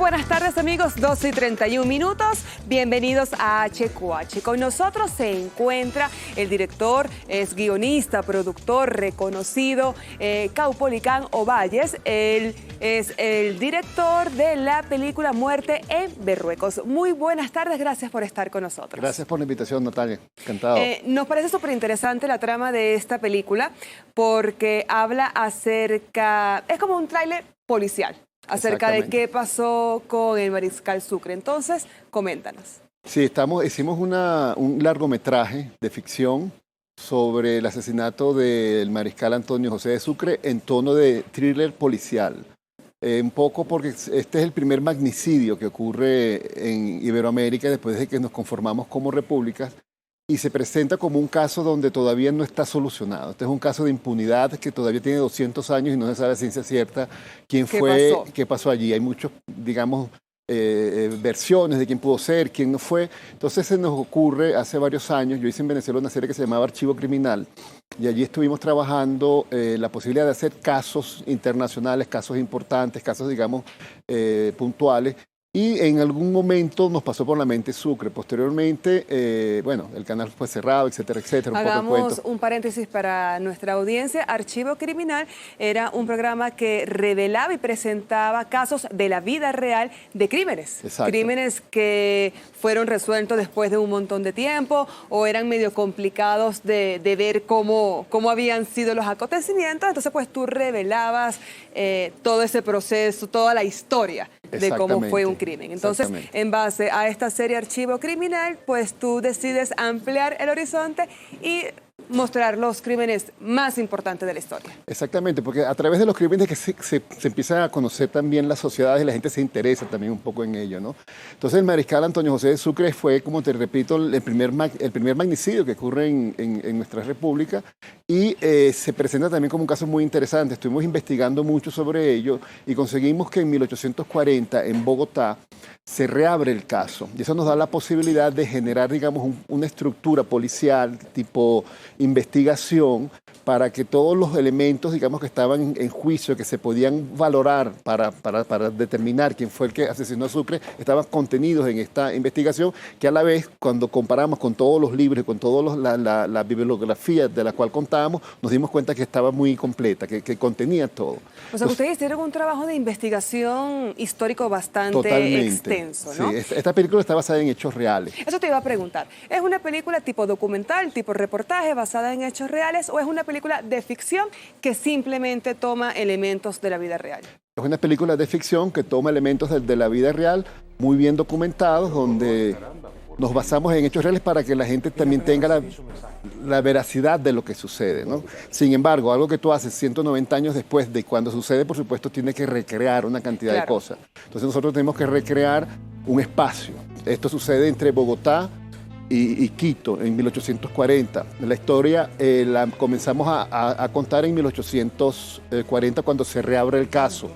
buenas tardes amigos, 12:31. Bienvenidos a HQH. Con nosotros se encuentra el director, es guionista, productor reconocido, Caupolicán Ovalles. Él es el director de la película Muerte en Berruecos. Muy buenas tardes, gracias por estar con nosotros. Gracias por la invitación, Natalia. Encantado. Nos parece súper interesante la trama de esta película porque habla acerca, es como un tráiler policial, acerca de qué pasó con el mariscal Sucre. Entonces, coméntanos. Sí, hicimos un largometraje de ficción sobre el asesinato del mariscal Antonio José de Sucre en tono de thriller policial. Un poco porque este es el primer magnicidio que ocurre en Iberoamérica después de que nos conformamos como repúblicas y se presenta como un caso donde todavía no está solucionado. Este es un caso de impunidad que todavía tiene 200 años y no se sabe a ciencia cierta qué pasó allí. Hay muchos, digamos, versiones de quién pudo ser, quién no fue. Entonces se nos ocurre hace varios años, yo hice en Venezuela una serie que se llamaba Archivo Criminal y allí estuvimos trabajando la posibilidad de hacer casos internacionales, casos importantes, casos, digamos, puntuales. Y en algún momento nos pasó por la mente Sucre. Posteriormente, bueno, el canal fue cerrado, etcétera, etcétera. Hagamos un paréntesis para nuestra audiencia. Archivo Criminal era un programa que revelaba y presentaba casos de la vida real de crímenes. Exacto. Crímenes que fueron resueltos después de un montón de tiempo o eran medio complicados de ver cómo habían sido los acontecimientos. Entonces, pues tú revelabas todo ese proceso, toda la historia de cómo fue un crimen. Entonces, en base a esta serie Archivo Criminal, pues tú decides ampliar el horizonte y mostrar los crímenes más importantes de la historia. Exactamente, porque a través de los crímenes que se empieza a conocer también las sociedades y la gente se interesa también un poco en ello, ¿no? Entonces el mariscal Antonio José de Sucre fue, como te repito, el primer magnicidio que ocurre en nuestra república y se presenta también como un caso muy interesante. Estuvimos investigando mucho sobre ello y conseguimos que en 1840 en Bogotá se reabre el caso y eso nos da la posibilidad de generar, digamos, una estructura policial tipo investigación para que todos los elementos, digamos, que estaban en juicio, que se podían valorar para determinar quién fue el que asesinó a Sucre, estaban contenidos en esta investigación, que a la vez, cuando comparamos con todos los libros y con toda la bibliografía de la cual contábamos, nos dimos cuenta que estaba muy completa, que contenía todo. O sea, ustedes hicieron un trabajo de investigación histórico bastante extenso, ¿no? Sí, esta película está basada en hechos reales. Eso te iba a preguntar. ¿Es una película tipo documental, tipo reportaje, basada en hechos reales, o es una película de ficción que simplemente toma elementos de la vida real? Es una película de ficción que toma elementos de la vida real, muy bien documentados, donde nos basamos en hechos reales para que la gente también tenga la veracidad de lo que sucede, ¿no? Sin embargo, algo que tú haces 190 años después de cuando sucede, por supuesto, tiene que recrear una cantidad de cosas. Entonces nosotros tenemos que recrear un espacio. Esto sucede entre Bogotá y Quito en 1840. La historia la comenzamos a contar en 1840 cuando se reabre el caso,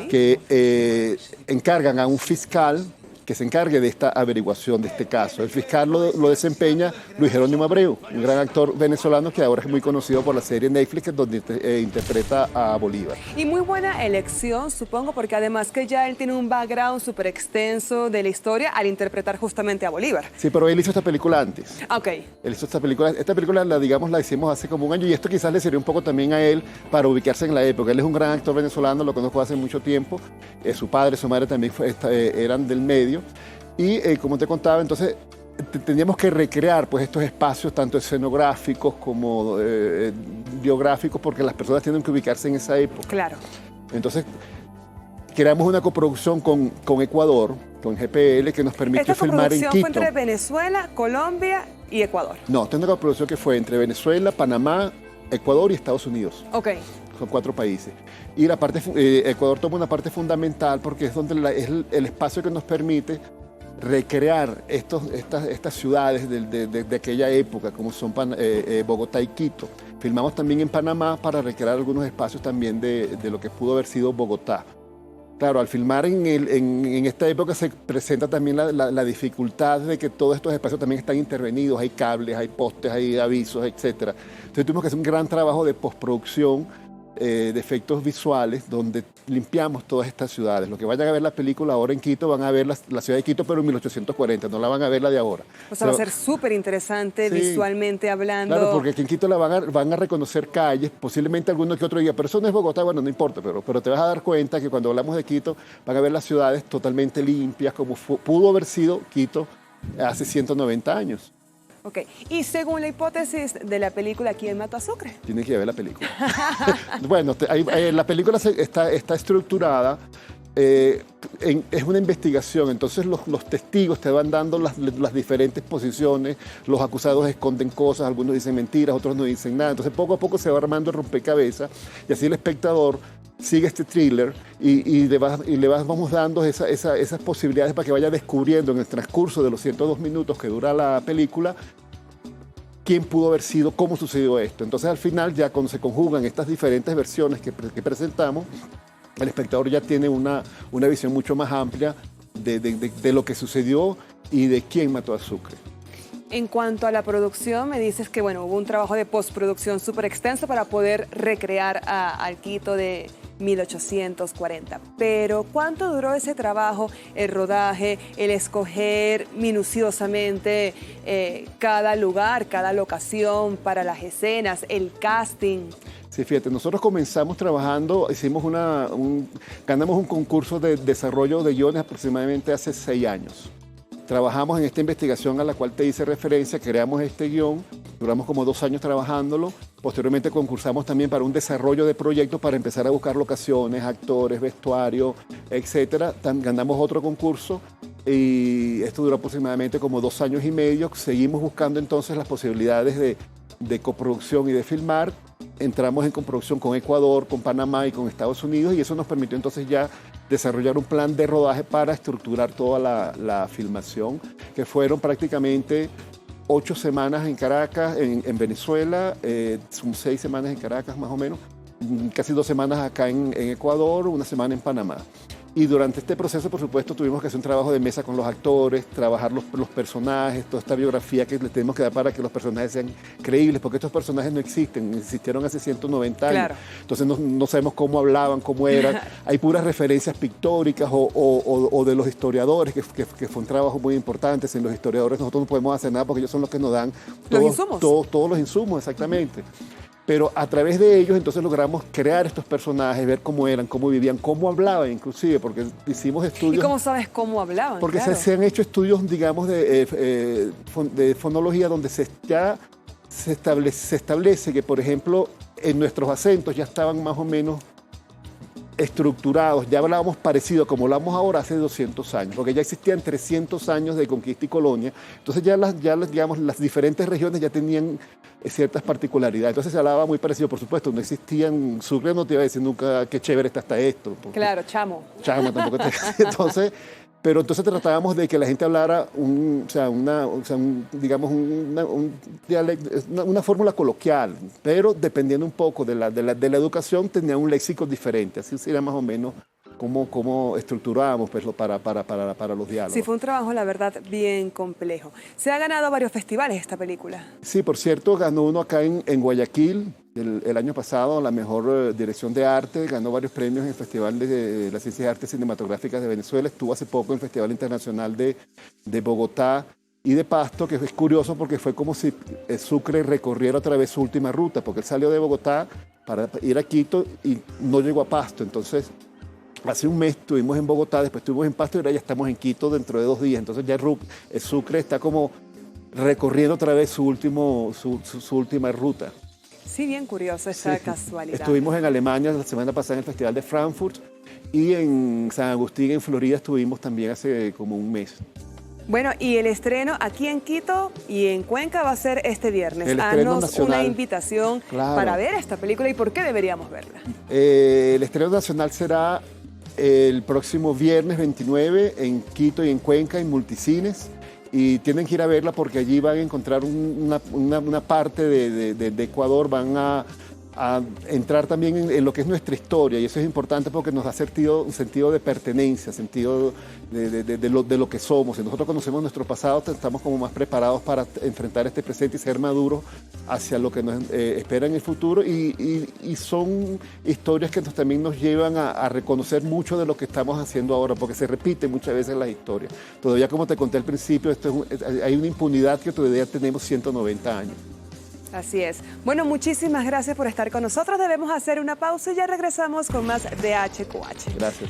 que encargan a un fiscal que se encargue de esta averiguación de este caso. El fiscal lo desempeña Luis Jerónimo Abreu, un gran actor venezolano que ahora es muy conocido por la serie Netflix, donde interpreta a Bolívar. Y muy buena elección, supongo, porque además que ya él tiene un background súper extenso de la historia al interpretar justamente a Bolívar. Sí, pero él hizo esta película antes. Ok. Él hizo esta película la hicimos hace como un año y esto quizás le sirvió un poco también a él para ubicarse en la época. Él es un gran actor venezolano, lo conozco hace mucho tiempo. Su padre, su madre también eran del medio. Y como te contaba, entonces teníamos que recrear pues, estos espacios, tanto escenográficos como biográficos, porque las personas tienen que ubicarse en esa época. Claro. Entonces, creamos una coproducción con Ecuador, con GPL, que nos permitió filmar en Quito. ¿Esta coproducción fue entre Venezuela, Colombia y Ecuador? No, esta es una coproducción que fue entre Venezuela, Panamá, Ecuador y Estados Unidos. Ok. Son 4 países. Y Ecuador toma una parte fundamental porque es donde es el espacio que nos permite recrear estas ciudades de aquella época, como son Bogotá y Quito. Filmamos también en Panamá para recrear algunos espacios también de lo que pudo haber sido Bogotá. Claro, al filmar en esta época se presenta también la dificultad de que todos estos espacios también están intervenidos, hay cables, hay postes, hay avisos, etc. Entonces tuvimos que hacer un gran trabajo de postproducción de efectos visuales donde limpiamos todas estas ciudades. Los que vayan a ver la película ahora en Quito van a ver la ciudad de Quito, pero en 1840, no la van a ver la de ahora. O sea, va a ser súper interesante visualmente hablando. Claro, porque aquí en Quito van a reconocer calles, posiblemente alguno que otro día, pero eso no es Bogotá, bueno, no importa, pero te vas a dar cuenta que cuando hablamos de Quito van a ver las ciudades totalmente limpias, como pudo haber sido Quito hace 190 años. Ok, y según la hipótesis de la película, ¿quién mató a Sucre? Tienes que ver la película. Bueno, la película está estructurada, es una investigación, entonces los testigos te van dando las diferentes posiciones, los acusados esconden cosas, algunos dicen mentiras, otros no dicen nada, entonces poco a poco se va armando el rompecabezas y así el espectador sigue este thriller y le vamos dando esas posibilidades para que vaya descubriendo en el transcurso de los 102 minutos que dura la película quién pudo haber sido, cómo sucedió esto. Entonces al final ya cuando se conjugan estas diferentes versiones que presentamos, el espectador ya tiene una visión mucho más amplia de lo que sucedió y de quién mató a Sucre. En cuanto a la producción, me dices que bueno, hubo un trabajo de postproducción súper extenso para poder recrear al Quito de 1840. Pero ¿cuánto duró ese trabajo, el rodaje, el escoger minuciosamente cada lugar, cada locación para las escenas, el casting? Sí, fíjate, nosotros comenzamos trabajando, ganamos un concurso de desarrollo de guiones aproximadamente hace 6 años. Trabajamos en esta investigación a la cual te hice referencia, creamos este guión, duramos como 2 años trabajándolo, posteriormente concursamos también para un desarrollo de proyectos para empezar a buscar locaciones, actores, vestuario, etc. Ganamos otro concurso y esto duró aproximadamente como 2 años y medio. Seguimos buscando entonces las posibilidades de coproducción y de filmar. Entramos en coproducción con Ecuador, con Panamá y con Estados Unidos y eso nos permitió entonces ya desarrollar un plan de rodaje para estructurar toda la filmación, que fueron prácticamente 8 semanas en Caracas, en Venezuela, son 6 semanas en Caracas más o menos, casi 2 semanas acá en Ecuador, 1 semana en Panamá. Y durante este proceso, por supuesto, tuvimos que hacer un trabajo de mesa con los actores, trabajar los personajes, toda esta biografía que les tenemos que dar para que los personajes sean creíbles, porque estos personajes no existen, existieron hace 190 años. Claro. Entonces no sabemos cómo hablaban, cómo eran. Hay puras referencias pictóricas o de los historiadores, que fue un trabajo muy importante. Sin los historiadores nosotros no podemos hacer nada porque ellos son los que nos dan todos los insumos, exactamente. Pero a través de ellos entonces logramos crear estos personajes, ver cómo eran, cómo vivían, cómo hablaban inclusive, porque hicimos estudios... ¿Y cómo sabes cómo hablaban? Porque claro. se han hecho estudios, digamos, de fonología donde se establece que, por ejemplo, en nuestros acentos ya estaban más o menos estructurados, ya hablábamos parecido como hablamos ahora hace 200 años, porque ya existían 300 años de conquista y colonia, entonces digamos, las diferentes regiones ya tenían ciertas particularidades, entonces se hablaba muy parecido, por supuesto, no existían, Sucre no te iba a decir nunca qué chévere está hasta esto. Claro, chamo. Chamo tampoco te entonces... Pero entonces tratábamos de que la gente hablara una fórmula coloquial, pero dependiendo un poco de la educación tenía un léxico diferente, así sería más o menos cómo estructurábamos pues, para los diálogos. Sí, fue un trabajo, la verdad, bien complejo. Se ha ganado varios festivales esta película. Sí, por cierto, ganó uno acá en Guayaquil el año pasado, la mejor dirección de arte, ganó varios premios en el Festival de las Ciencias y Artes Cinematográficas de Venezuela, estuvo hace poco en el Festival Internacional de Bogotá y de Pasto, que es curioso porque fue como si Sucre recorriera otra vez su última ruta, porque él salió de Bogotá para ir a Quito y no llegó a Pasto, entonces... Hace un mes estuvimos en Bogotá, después estuvimos en Pasto y ahora ya estamos en Quito dentro de 2 días. Entonces ya Sucre está como recorriendo otra vez su última ruta. Sí, bien curioso esa casualidad. Estuvimos en Alemania la semana pasada en el Festival de Frankfurt y en San Agustín, en Florida, estuvimos también hace como un mes. Bueno, y el estreno aquí en Quito y en Cuenca va a ser este viernes. Haznos una invitación para ver esta película y por qué deberíamos verla. El estreno nacional será el próximo viernes 29 en Quito y en Cuenca, en Multicines. Y tienen que ir a verla porque allí van a encontrar una parte de Ecuador, van a a entrar también en lo que es nuestra historia, y eso es importante porque nos da un sentido de pertenencia, sentido de lo que somos. Si nosotros conocemos nuestro pasado, estamos como más preparados para enfrentar este presente y ser maduros hacia lo que nos espera en el futuro, y son historias que también nos llevan a reconocer mucho de lo que estamos haciendo ahora, porque se repiten muchas veces las historias. Todavía, como te conté al principio, hay una impunidad que todavía tenemos 190 años. Así es. Bueno, muchísimas gracias por estar con nosotros. Debemos hacer una pausa y ya regresamos con más de HQH. Gracias.